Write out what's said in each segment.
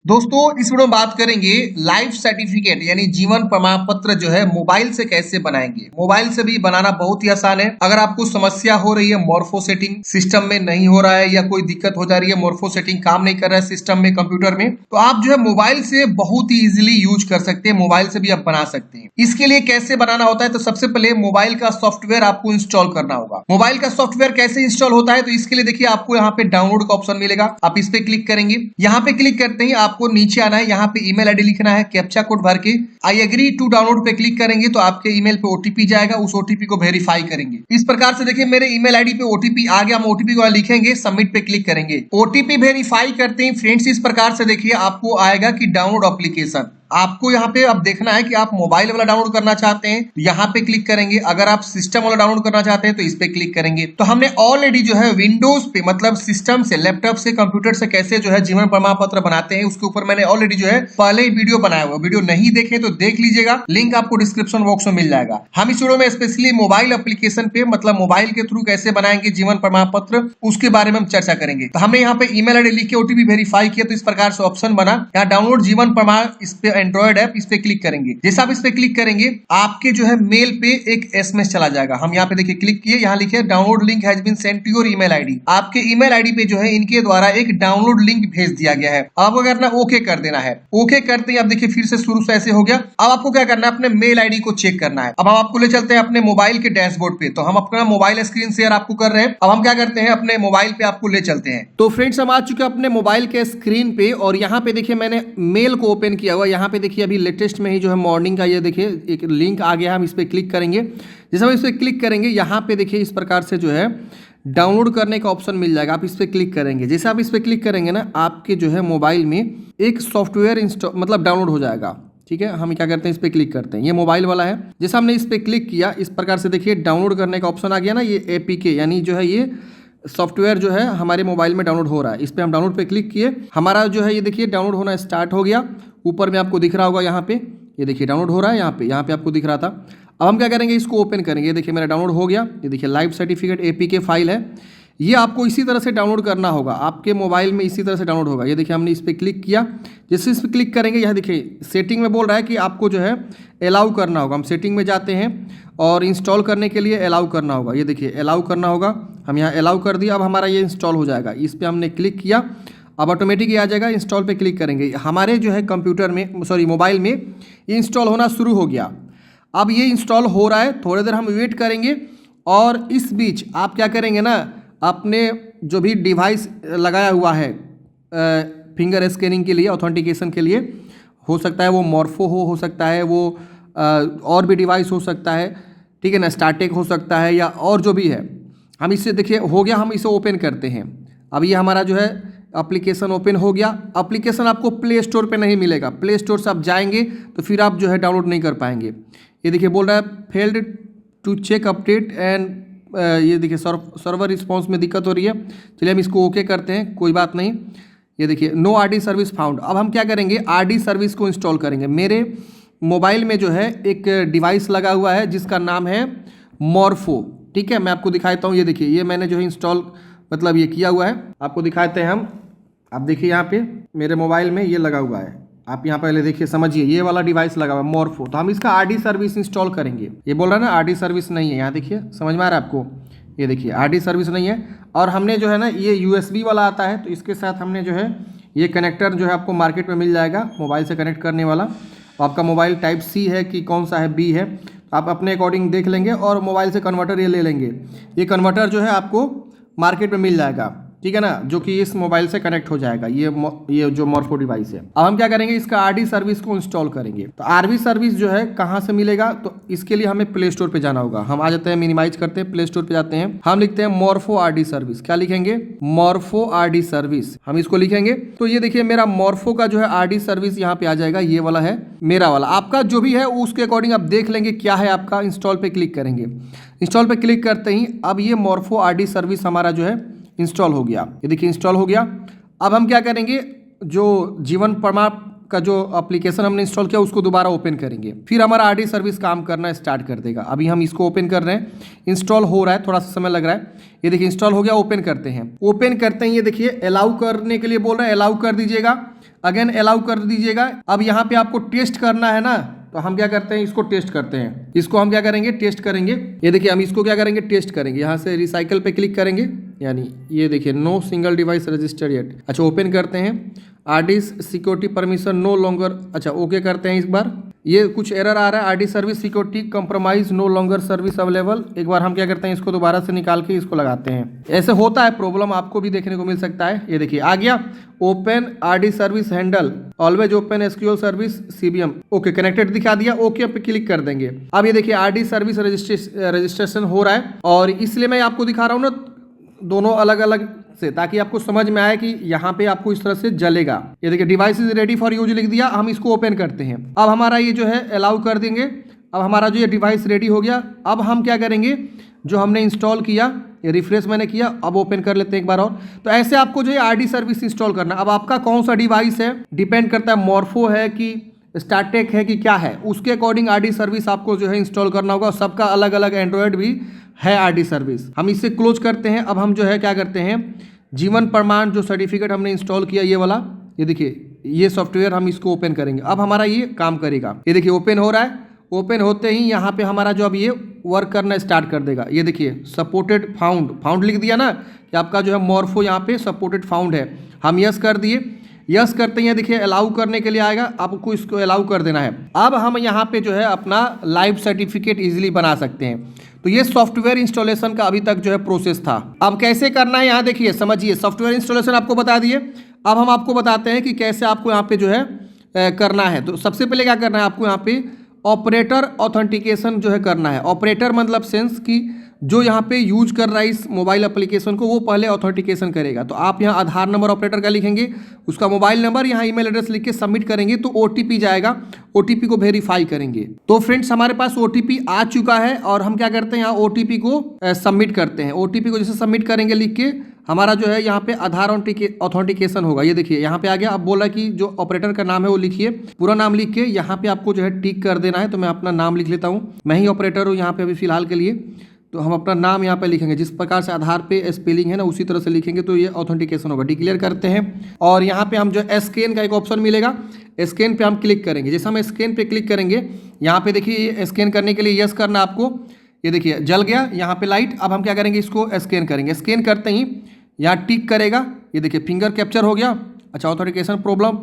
दोस्तों इस वीडियो में बात करेंगे लाइफ सर्टिफिकेट यानी जीवन प्रमाण पत्र जो है मोबाइल से कैसे बनाएंगे। मोबाइल से भी बनाना बहुत ही आसान है। अगर आपको समस्या हो रही है मोर्फो सेटिंग सिस्टम में नहीं हो रहा है या कोई दिक्कत हो जा रही है, मोर्फो सेटिंग काम नहीं कर रहा है सिस्टम में कंप्यूटर में, तो आप जो है मोबाइल से बहुत ही इजिली यूज कर सकते हैं। मोबाइल से भी आप बना सकते हैं। इसके लिए कैसे बनाना होता है, तो सबसे पहले मोबाइल का सॉफ्टवेयर आपको इंस्टॉल करना होगा। मोबाइल का सॉफ्टवेयर कैसे इंस्टॉल होता है, तो इसके लिए देखिए आपको यहाँ पे डाउनलोड का ऑप्शन मिलेगा। आप इस पे क्लिक करेंगे। यहाँ पे क्लिक करते ही आपको नीचे आना है, यहाँ पे ईमेल आईडी लिखना है, कैप्चा कोड भर के आई एग्री टू डाउनलोड पे क्लिक करेंगे तो आपके ईमेल पे ओटीपी जाएगा। उस ओटीपी को वेरीफाई करेंगे। इस प्रकार से देखिए मेरे ईमेल आईडी पे ओटीपी आ गया। हम ओटीपी को लिखेंगे, सबमिट पे क्लिक करेंगे। ओटीपी वेरीफाई करते ही फ्रेंड्स इस प्रकार से देखिए आपको आएगा कि डाउनलोड एप्लीकेशन। आपको यहाँ पे अब देखना है कि आप मोबाइल वाला डाउनलोड करना चाहते हैं तो यहाँ पे क्लिक करेंगे। अगर आप सिस्टम वाला डाउनलोड करना चाहते हैं तो इस पे क्लिक करेंगे। तो हमने ऑलरेडी जो है विंडोज पे मतलब सिस्टम से, लैपटॉप से, कंप्यूटर से कैसे जो है जीवन प्रमाण पत्र बनाते हैं उसके ऊपर मैंने ऑलरेडी जो है पहले ही वीडियो बनाया हुआ। वीडियो नहीं देखे तो देख लीजिएगा, लिंक आपको डिस्क्रिप्शन बॉक्स में मिल जाएगा। हम इस वीडियो में स्पेशली मोबाइल एप्लीकेशन पे मतलब मोबाइल के थ्रू कैसे बनाएंगे जीवन प्रमाण पत्र उसके बारे में हम चर्चा करेंगे। तो हमने यहाँ पे ईमेल आईडी लिख के ओटीपी वेरीफाई किया तो इस प्रकार से ऑप्शन बना, यहाँ डाउनलोड जीवन प्रमाण, इस पे एंड्रॉइड ऐप, इस पे क्लिक करेंगे। जैसे आप इस पे क्लिक करेंगे आपके जो है मेल पे एक एसएमएस चला जाएगा। हम यहाँ पे देखिए क्लिक किए, यहाँ लिखे download link has been sent to your email ID. आपके ईमेल आईडी पे जो है इनके द्वारा एक डाउनलोड लिंक भेज दिया गया है। अब आपको करना ओके कर देना है। ओके करते ही आप देखिए फिर से शुरू से ऐसे हो गया। अब आपको क्या करना है, अपने मेल आईडी को चेक करना है। अब हम आपको ले चलते हैं अपने मोबाइल के डैशबोर्ड पे। तो हम अपना मोबाइल स्क्रीन शेयर आपको कर रहे हैं। अब हम क्या करते हैं, अपने मोबाइल पे आपको ले चलते हैं। तो फ्रेंड्स हम आ चुके हैं अपने मोबाइल के स्क्रीन पे और यहाँ पे देखिए मैंने मेल को ओपन किया हुआ। यहाँ पे देखिए अभी लेटेस्ट में ही जो है मॉर्निंग का ये देखिए एक लिंक आ गया है। हम इस पर क्लिक करेंगे। जैसे हम इस पर क्लिक करेंगे यहाँ पे देखिए इस प्रकार से जो है डाउनलोड करने का ऑप्शन मिल जाएगा। आप इस पर क्लिक करेंगे। जैसे आप इस पर क्लिक करेंगे ना, आपके जो है मोबाइल में एक सॉफ्टवेयर इंस्टॉल मतलब डाउनलोड हो जाएगा। ठीक है, हम क्या करते हैं, इस पर क्लिक करते हैं। ये मोबाइल वाला है। जैसे हमने इस पर क्लिक किया इस प्रकार से देखिए डाउनलोड करने का ऑप्शन आ गया ना। ये एपीके यानी जो है ये सॉफ्टवेयर जो है हमारे मोबाइल में डाउनलोड हो रहा है। इस पर हम डाउनलोड पे क्लिक किए, हमारा जो है ये देखिए डाउनलोड होना स्टार्ट हो गया। ऊपर में आपको दिख रहा होगा, यहाँ पे ये देखिए डाउनलोड हो रहा है। यहाँ पे आपको दिख रहा था। अब हम क्या करेंगे, इसको ओपन करेंगे। ये देखिए मेरा डाउनलोड हो गया। ये देखिए लाइफ सर्टिफिकेट एपीके फाइल है। ये आपको इसी तरह से डाउनलोड करना होगा। आपके मोबाइल में इसी तरह से डाउनलोड होगा। ये देखिए हमने इस पर क्लिक किया। जैसे इस पर क्लिक करेंगे यहाँ देखिए सेटिंग में बोल रहा है कि आपको जो है अलाउ करना होगा। हम सेटिंग में जाते हैं और इंस्टॉल करने के लिए अलाउ करना होगा। ये देखिए अलाउ करना होगा। हम यहाँ अलाउ कर दिया। अब हमारा ये इंस्टॉल हो जाएगा। इस पर हमने क्लिक किया, अब ऑटोमेटिक ये आ जाएगा। इंस्टॉल पे क्लिक करेंगे, हमारे जो है कंप्यूटर में मोबाइल में ये इंस्टॉल होना शुरू हो गया। अब ये इंस्टॉल हो रहा है, थोड़ी देर हम वेट करेंगे। और इस बीच आप क्या करेंगे ना, अपने जो भी डिवाइस लगाया हुआ है फिंगर स्कैनिंग के लिए, ऑथेंटिकेशन के लिए, हो सकता है वो मोर्फो हो सकता है वो और भी डिवाइस हो सकता है, ठीक है ना, स्टार्टेक हो सकता है या और जो भी है। हम इससे देखिए हो गया, हम इसे ओपन करते हैं। अब ये हमारा जो है एप्लीकेशन ओपन हो गया। एप्लीकेशन आपको प्ले स्टोर पे नहीं मिलेगा। प्ले स्टोर से आप जाएंगे तो फिर आप जो है डाउनलोड नहीं कर पाएंगे। ये देखिए बोल रहा है failed to check update and ये देखिए सर्वर रिस्पॉन्स में दिक्कत हो रही है। चलिए हम इसको ओके करते हैं, कोई बात नहीं। ये देखिए नो आरडी सर्विस फाउंड। अब हम क्या करेंगे, आरडी सर्विस को इंस्टॉल करेंगे। मेरे मोबाइल में जो है एक डिवाइस लगा हुआ है जिसका नाम है मोर्फो। ठीक है, मैं आपको दिखाता हूँ। ये देखिए ये मैंने जो है इंस्टॉल मतलब ये किया हुआ है, आपको दिखाते हैं हम। आप देखिए यहाँ पे मेरे मोबाइल में ये लगा हुआ है। आप यहाँ पहले देखिए समझिए, ये वाला डिवाइस लगा हुआ है मोर्फो। तो हम इसका आरडी सर्विस इंस्टॉल करेंगे। ये बोल रहा है ना आरडी सर्विस नहीं है, यहाँ देखिए समझ में आ रहा है आपको। ये देखिए आरडी सर्विस नहीं है। और हमने जो है ना ये यूएसबी वाला आता है, तो इसके साथ हमने जो है ये कनेक्टर जो है आपको मार्केट में मिल जाएगा मोबाइल से कनेक्ट करने वाला। आपका मोबाइल टाइप सी है कि कौन सा है, बी है, आप अपने अकॉर्डिंग देख लेंगे और मोबाइल से कन्वर्टर ये ले लेंगे। ये कन्वर्टर जो है आपको मार्केट में मिल जाएगा, ठीक है ना, जो कि इस मोबाइल से कनेक्ट हो जाएगा। ये जो मोर्फो डिवाइस है। अब हम क्या करेंगे, इसका आरडी सर्विस को इंस्टॉल करेंगे। तो आरडी सर्विस जो है कहाँ से मिलेगा, तो इसके लिए हमें प्ले स्टोर पे जाना होगा। हम आ जाते हैं, मिनिमाइज करते हैं, प्ले स्टोर पे जाते हैं, हम लिखते हैं मोर्फो आरडी सर्विस। क्या लिखेंगे, मोर्फो आरडी सर्विस। हम इसको लिखेंगे तो ये देखिए मेरा मोर्फो का जो है आरडी सर्विस यहाँ पे आ जाएगा। ये वाला है मेरा वाला, आपका जो भी है उसके अकॉर्डिंग आप देख लेंगे क्या है आपका। इंस्टॉल पे क्लिक करेंगे। इंस्टॉल पे क्लिक करते ही अब ये मोर्फो आरडी सर्विस हमारा जो है इंस्टॉल हो गया। ये देखिए इंस्टॉल हो गया। अब हम क्या करेंगे, जो जीवन प्रमाण का जो एप्लीकेशन हमने इंस्टॉल किया उसको दोबारा ओपन करेंगे। फिर हमारा आरडी सर्विस काम करना स्टार्ट कर देगा। अभी हम इसको ओपन कर रहे हैं, इंस्टॉल हो रहा है, थोड़ा सा समय लग रहा है। ये देखिए इंस्टॉल हो गया। ओपन करते हैं। ओपन करते हैं, ये देखिए अलाउ करने के लिए बोल रहे हैं, अलाउ कर दीजिएगा। अगेन अलाउ कर दीजिएगा। अब यहाँ पे आपको टेस्ट करना है ना, तो हम क्या करते हैं, इसको टेस्ट करते हैं। इसको हम क्या करेंगे, टेस्ट करेंगे। ये देखिए हम इसको क्या करेंगे, टेस्ट करेंगे। यहाँ से रिसाइकल पे क्लिक करेंगे, यानी ये देखिए no single device register yet. अच्छा ओपन करते हैं, RD security permission no longer, अच्छा ओके करते हैं। इस बार ये कुछ एरर आ रहा है, RD service security compromise no longer service available. एक बार हम क्या करते हैं, इसको दोबारा से निकाल के इसको लगाते हैं। ऐसे होता है प्रॉब्लम, आपको भी देखने को मिल सकता है। ये देखिए आ गया, open RD service handle always open SQL service CBM, okay connected दिखा दिया। ओके पे क्लिक कर देंगे। अब ये देखिए आरडी सर्विस रजिस्ट्रेशन हो रहा है, और इसलिए मैं आपको दिखा रहा हूँ ना दोनों अलग अलग से, ताकि आपको समझ में आए कि यहाँ पे आपको इस तरह से जलेगा। ये देखिए device is ready for use लिख दिया। हम इसको ओपन करते हैं। अब हमारा ये जो है अलाउ कर देंगे। अब हमारा जो ये डिवाइस रेडी हो गया। अब हम क्या करेंगे, जो हमने इंस्टॉल किया, ये रिफ्रेश मैंने किया, अब ओपन कर लेते हैं एक बार और। तो ऐसे आपको जो है आरडी सर्विस इंस्टॉल करना। अब आपका कौन सा डिवाइस है डिपेंड करता है, मॉर्फो है कि स्टार्टेक है कि क्या है, उसके अकॉर्डिंग आरडी सर्विस आपको जो है इंस्टॉल करना होगा। सबका अलग अलग एंड्रॉयड भी है आरडी सर्विस। हम इसे क्लोज करते हैं। अब हम जो है क्या करते हैं, जीवन प्रमाण जो सर्टिफिकेट हमने इंस्टॉल किया ये वाला, ये देखिए ये सॉफ्टवेयर हम इसको ओपन करेंगे। अब हमारा ये काम करेगा। ये देखिए ओपन हो रहा है। ओपन होते ही यहाँ पे हमारा जो अब ये वर्क करना स्टार्ट कर देगा। ये देखिए सपोर्टेड फाउंड लिख दिया ना कि आपका जो है मॉर्फो यहाँ पे सपोर्टेड फाउंड है। हम यस कर दिए। यस करते हैं, देखिए अलाउ करने के लिए आएगा, आपको इसको अलाउ कर देना है। अब हम यहाँ पे जो है अपना लाइव सर्टिफिकेट इजीली बना सकते हैं। तो ये सॉफ्टवेयर इंस्टॉलेशन का अभी तक जो है प्रोसेस था। अब कैसे करना है यहाँ देखिए, समझिए। सॉफ्टवेयर इंस्टॉलेशन आपको बता दिए। अब हम आपको बताते हैं कि कैसे आपको यहाँ पे जो है करना है। तो सबसे पहले क्या करना है, आपको यहाँ पे ऑपरेटर ऑथेंटिकेशन जो है करना है। ऑपरेटर मतलब सेंस कि जो यहाँ पे यूज कर रहा है इस मोबाइल एप्लीकेशन को, वो पहले ऑथेंटिकेशन करेगा। तो आप यहाँ आधार नंबर ऑपरेटर का लिखेंगे, उसका मोबाइल नंबर, यहाँ ईमेल एड्रेस लिख के सबमिट करेंगे तो ओटीपी जाएगा। ओटीपी को वेरीफाई करेंगे। तो फ्रेंड्स हमारे पास ओटीपी आ चुका है, और हम क्या करते हैं, यहाँ ओटीपी को सबमिट करते हैं। ओटीपी को जैसे सबमिट करेंगे लिख के, हमारा जो है यहाँ पे आधार ऑथेंटिकेशन होगा। ये देखिए यहाँ पे आ गया। अब बोला कि जो ऑपरेटर का नाम है वो लिखिए, पूरा नाम लिख के यहाँ पे आपको जो है टिक कर देना है। तो मैं अपना नाम लिख लेता हूँ, मैं ही ऑपरेटर हूँ यहाँ पे अभी फिलहाल के लिए। तो हम अपना नाम यहाँ पे लिखेंगे, जिस प्रकार से आधार पे स्पेलिंग है ना उसी तरह से लिखेंगे, तो ये ऑथेंटिकेशन होगा। डिक्लेयर करते हैं, और यहाँ पे हम जो स्कैन का एक ऑप्शन मिलेगा, स्कैन पे हम क्लिक करेंगे। जैसे हम स्कैन पे क्लिक करेंगे, यहाँ पे देखिए स्कैन करने के लिए यस करना आपको। ये देखिए जल गया यहाँ पे लाइट। अब हम क्या करेंगे, इसको स्कैन करेंगे। स्कैन करते ही यहाँ टिक करेगा। ये देखिए फिंगर कैप्चर हो गया। अच्छा ऑथेंटिकेशन प्रॉब्लम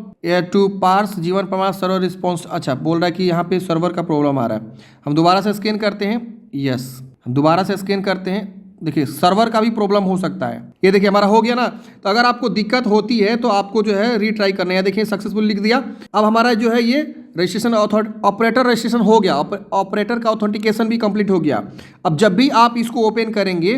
टू पार्स जीवन प्रमाण सर्वर रिस्पॉन्स, अच्छा बोल रहा है कि यहाँ पे सर्वर का प्रॉब्लम आ रहा है। हम दोबारा से स्कैन करते हैं, यस दोबारा से स्कैन करते हैं। देखिए सर्वर का भी प्रॉब्लम हो सकता है। ये देखिए हमारा हो गया ना। तो अगर आपको दिक्कत होती है तो आपको जो है रीट्राई करना है। देखिए सक्सेसफुल लिख दिया। अब हमारा जो है ये रजिस्ट्रेशन ऑपरेटर रजिस्ट्रेशन हो गया, ऑपरेटर का ऑथेंटिकेशन भी कंप्लीट हो गया। अब जब भी आप इसको ओपन करेंगे,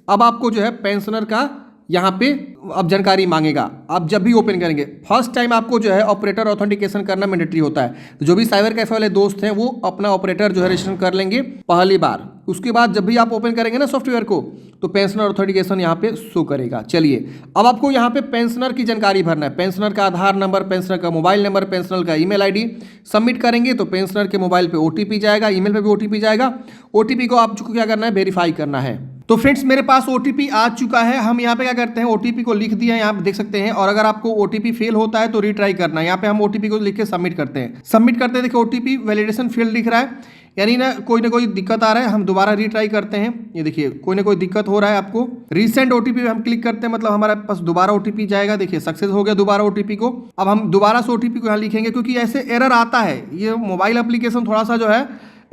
अब आपको जो है पेंशनर का यहाँ पे अब जानकारी मांगेगा। आप जब भी ओपन करेंगे, फर्स्ट टाइम आपको जो है ऑपरेटर ऑथेंटिकेशन करना मैंडेटरी होता है। तो जो भी साइबर कैफे वाले दोस्त हैं वो अपना ऑपरेटर जो है रजिस्ट्रेशन कर लेंगे पहली बार। उसके बाद जब भी आप ओपन करेंगे ना सॉफ्टवेयर को, तो पेंशनर ऑथेंटिकेशन यहाँ पे शो करेगा। चलिए अब आपको यहाँ पे पेंशनर की जानकारी भरना है। पेंशनर का आधार नंबर, पेंशनर का मोबाइल नंबर, पेंशनर का ईमेल आईडी सबमिट करेंगे तो पेंशनर के मोबाइल पे ओटीपी जाएगा, ईमेल पे भी ओटीपी जाएगा। ओटीपी को आपको क्या करना है, वेरीफाई करना है। तो फ्रेंड्स मेरे पास ओटीपी आ चुका है। हम यहाँ पे क्या करते हैं, ओटीपी को लिख दिया है, यहाँ पे देख सकते हैं। और अगर आपको ओटीपी फेल होता है तो रीट्राई करना है। यहाँ पे हम ओटीपी को लिख के सबमिट करते हैं। सबमिट करते हैं, देखिए ओटीपी वैलिडेशन फील्ड दिख रहा है, यानी ना कोई दिक्कत आ रहा है। हम दोबारा रीट्राई करते हैं। ये देखिए कोई ना कोई दिक्कत हो रहा है आपको। रीसेंट ओटीपी पे हम क्लिक करते हैं, मतलब हमारे पास दोबारा ओटीपी जाएगा। देखिए सक्सेस हो गया दोबारा ओटीपी को। अब हम दोबारा से ओटीपी को यहाँ लिखेंगे, क्योंकि ऐसे एरर आता है। ये मोबाइल एप्लीकेशन थोड़ा सा जो है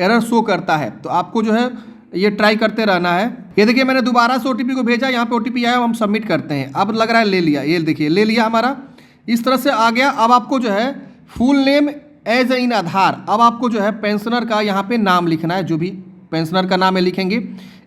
एरर शो करता है, तो आपको जो है ये ट्राई करते रहना है। ये देखिए मैंने दोबारा से ओटीपी को भेजा, यहाँ पे ओटीपी आया, हम सबमिट करते हैं। अब लग रहा है ले लिया। ये देखिए ले लिया हमारा, इस तरह से आ गया। अब आपको जो है फुल नेम एज इन आधार, अब आपको जो है पेंशनर का यहाँ पे नाम लिखना है, जो भी पेंशनर का नाम है लिखेंगे।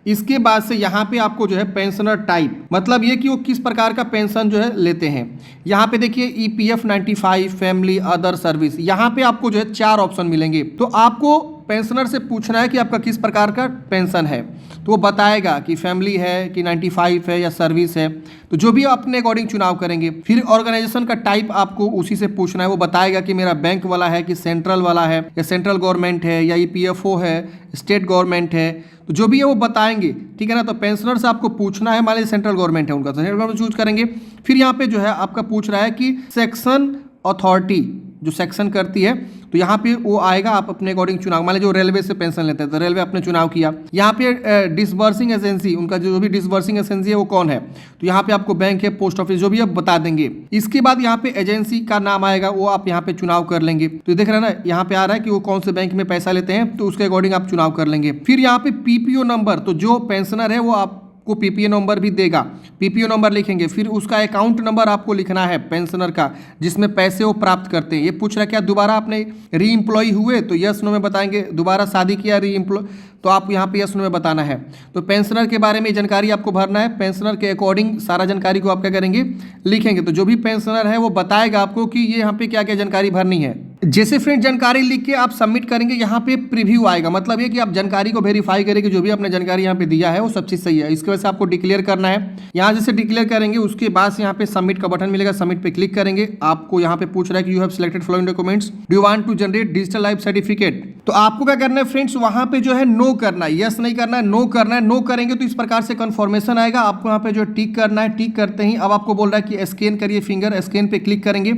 इसके बाद से यहाँ पे आपको जो है पेंशनर टाइप, मतलब ये कि वो किस प्रकार का पेंशन जो है लेते हैं। यहाँ पे देखिए EPF 95 फैमिली अदर सर्विस, यहाँ पे आपको जो है 4 ऑप्शन मिलेंगे। तो आपको पेंशनर से पूछना है कि आपका किस प्रकार का पेंशन है, तो वो बताएगा कि फैमिली है कि 95 है या सर्विस है। तो जो भी अपने अकॉर्डिंग चुनाव करेंगे। फिर ऑर्गेनाइजेशन का टाइप आपको उसी से पूछना है, वो बताएगा कि मेरा बैंक वाला है कि सेंट्रल वाला है, या सेंट्रल गवर्नमेंट है, या EPFO है, स्टेट गवर्नमेंट है। तो जो भी है वो बताएंगे, ठीक है ना। तो पेंशनर से आपको पूछना है, मान लीजिए सेंट्रल गवर्नमेंट है उनका, तो सेंट्रल गवर्नमेंट चूज करेंगे। फिर यहाँ पे जो है आपका पूछ रहा है कि सेक्शन अथॉरिटी जो सेक्शन करती है, तो यहाँ पे वो आएगा, आप अपने अकॉर्डिंग चुनाव, मान लीजिए जो रेलवे से पेंशन लेते हैं तो रेलवे आपने चुनाव किया, यहाँ पे डिसबर्सिंग एजेंसी, उनका जो भी डिसबर्सिंग एजेंसी है वो कौन है, तो यहाँ पे आपको बैंक है, पोस्ट ऑफिस, जो भी आप बता देंगे। इसके बाद यहाँ पे एजेंसी का नाम आएगा, वो आप यहाँ पे चुनाव कर लेंगे। तो देख रहे हैं ना, यहाँ पे आ रहा है कि वो कौन से बैंक में पैसा लेते हैं, तो उसके अकॉर्डिंग आप चुनाव कर लेंगे। फिर यहाँ पे पीपीओ नंबर, तो जो पेंशनर है वो आप को पीपीओ नंबर भी देगा, पीपीओ नंबर लिखेंगे। फिर उसका अकाउंट नंबर आपको लिखना है पेंशनर का, जिसमें पैसे वो प्राप्त करते हैं। ये पूछ रहा है क्या दोबारा आपने री एम्प्लॉय हुए, तो यस नो में बताएंगे। दोबारा शादी किया, री एम्प्लॉय, तो आप यहाँ पे यस नो में बताना है। तो पेंशनर के बारे में जानकारी आपको भरना है, पेंशनर के अकॉर्डिंग सारा जानकारी को आप क्या करेंगे, लिखेंगे। तो जो भी पेंशनर है वो बताएगा आपको कि ये यहाँ पे क्या क्या जानकारी भरनी है। जैसे फ्रेंड जानकारी लिख के आप सबमिट करेंगे, यहाँ पे प्रीव्यू आएगा, मतलब ये कि आप जानकारी को वेरीफाई करेंगे, जो भी आपने जानकारी यहाँ पे दिया है वो सब चीज़ सही है। इसके वजह से आपको डिक्लेयर करना है। यहाँ जैसे डिक्लेयर करेंगे उसके बाद से यहाँ पे सबमिट का बटन मिलेगा, सबमिट पे क्लिक करेंगे। आपको यहाँ पे पूछ रहा है कि you have selected following documents, do you want to generate digital life certificate. तो आपको क्या करना है फ्रेंड्स, वहाँ पे जो है नो करना है, यस नहीं करना है, नो करना है। नो करेंगे तो इस प्रकार से कन्फर्मेशन आएगा, आपको यहाँ पे जो टिक करना है। टिक करते ही अब आपको बोल रहा है कि स्कैन करिए फिंगर, स्कैन पे क्लिक करेंगे।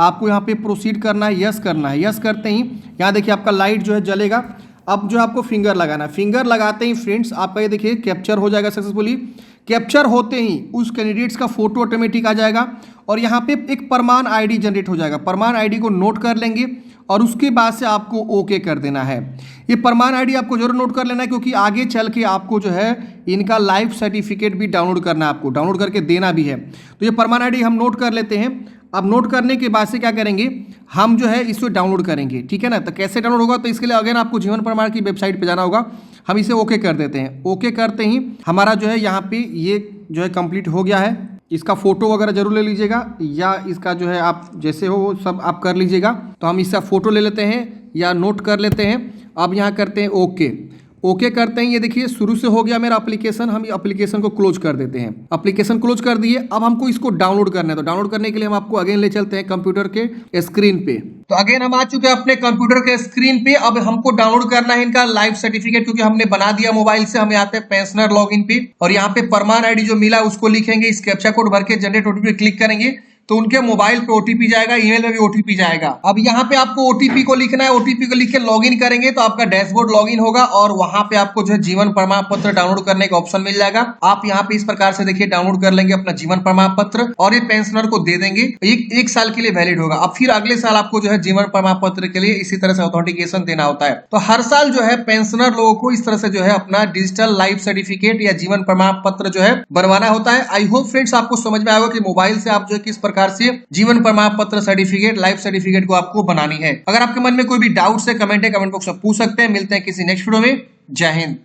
आपको यहाँ पे प्रोसीड करना है, यस करना है। यस करते ही यहाँ देखिए आपका लाइट जो है जलेगा। अब जो आपको फिंगर लगाना है, फिंगर लगाते ही फ्रेंड्स आपका ये देखिए कैप्चर हो जाएगा सक्सेसफुली। कैप्चर होते ही उस कैंडिडेट्स का फोटो ऑटोमेटिक आ जाएगा और यहाँ पे एक प्रमाण आईडी जनरेट हो जाएगा। प्रमाण आईडी को नोट कर लेंगे और उसके बाद से आपको ओके कर देना है। ये प्रमाण आईडी आपको जरूर नोट कर लेना है, क्योंकि आगे चल के आपको जो है इनका लाइफ सर्टिफिकेट भी डाउनलोड करना है, आपको डाउनलोड करके देना भी है। तो ये प्रमाण आईडी हम नोट कर लेते हैं। अब नोट करने के बाद से क्या करेंगे, हम जो है इसे डाउनलोड करेंगे, ठीक है ना। तो कैसे डाउनलोड होगा, तो इसके लिए अगेन आपको जीवन प्रमाण की वेबसाइट पे जाना होगा। हम इसे ओके कर देते हैं। ओके करते ही हमारा जो है यहाँ पे ये जो है कंप्लीट हो गया है। इसका फोटो वगैरह जरूर ले लीजिएगा, या इसका जो है आप जैसे हो वो सब आप कर लीजिएगा। तो हम इसका फोटो ले लेते हैं या नोट कर लेते हैं। अब यहाँ करते हैं ओके। ओके करते हैं, ये देखिए शुरू से हो गया मेरा एप्लीकेशन। हम एप्लीकेशन को क्लोज कर देते हैं। एप्लीकेशन क्लोज कर दिए। अब हमको इसको डाउनलोड करना है, तो डाउनलोड करने के लिए हम आपको अगेन ले चलते हैं कंप्यूटर के स्क्रीन पे। तो अगेन हम आ चुके हैं अपने कंप्यूटर के स्क्रीन पे। अब हमको डाउनलोड करना है इनका लाइफ सर्टिफिकेट, क्योंकि हमने बना दिया मोबाइल से। हम आते हैं पेंशनर लॉगिन पे और यहाँ पे प्रमाण आईडी जो मिला उसको लिखेंगे, इस कैप्चा कोड भर के जनरेट ओटीपी क्लिक करेंगे तो उनके मोबाइल पे ओटीपी जाएगा, ईमेल में भी ओटीपी जाएगा। अब यहाँ पे आपको ओटीपी को लिखना है। ओटीपी को लिख के लॉगिन करेंगे तो आपका डैशबोर्ड लॉगिन होगा और वहां पे आपको जो है जीवन प्रमाण पत्र डाउनलोड करने का ऑप्शन मिल जाएगा। आप यहाँ पे इस प्रकार से देखिए डाउनलोड कर लेंगे अपना जीवन प्रमाण पत्र और ये पेंशनर को दे देंगे। एक साल के लिए वैलिड होगा। अब फिर अगले साल आपको जो है जीवन प्रमाण पत्र के लिए इसी तरह से ऑथेंटिकेशन देना होता है। तो हर साल जो है पेंशनर लोगों को इस तरह से जो है अपना डिजिटल लाइफ सर्टिफिकेट या जीवन प्रमाण पत्र जो है बनवाना होता है। आई होप फ्रेंड्स आपको समझ में आएगा कि मोबाइल से आप जो है किस प्रकार से जीवन प्रमाण पत्र सर्टिफिकेट लाइफ सर्टिफिकेट को आपको बनानी है। अगर आपके मन में कोई भी डाउट्स है, कमेंट बॉक्स में पूछ सकते हैं। मिलते हैं किसी नेक्स्ट वीडियो में। जय हिंद।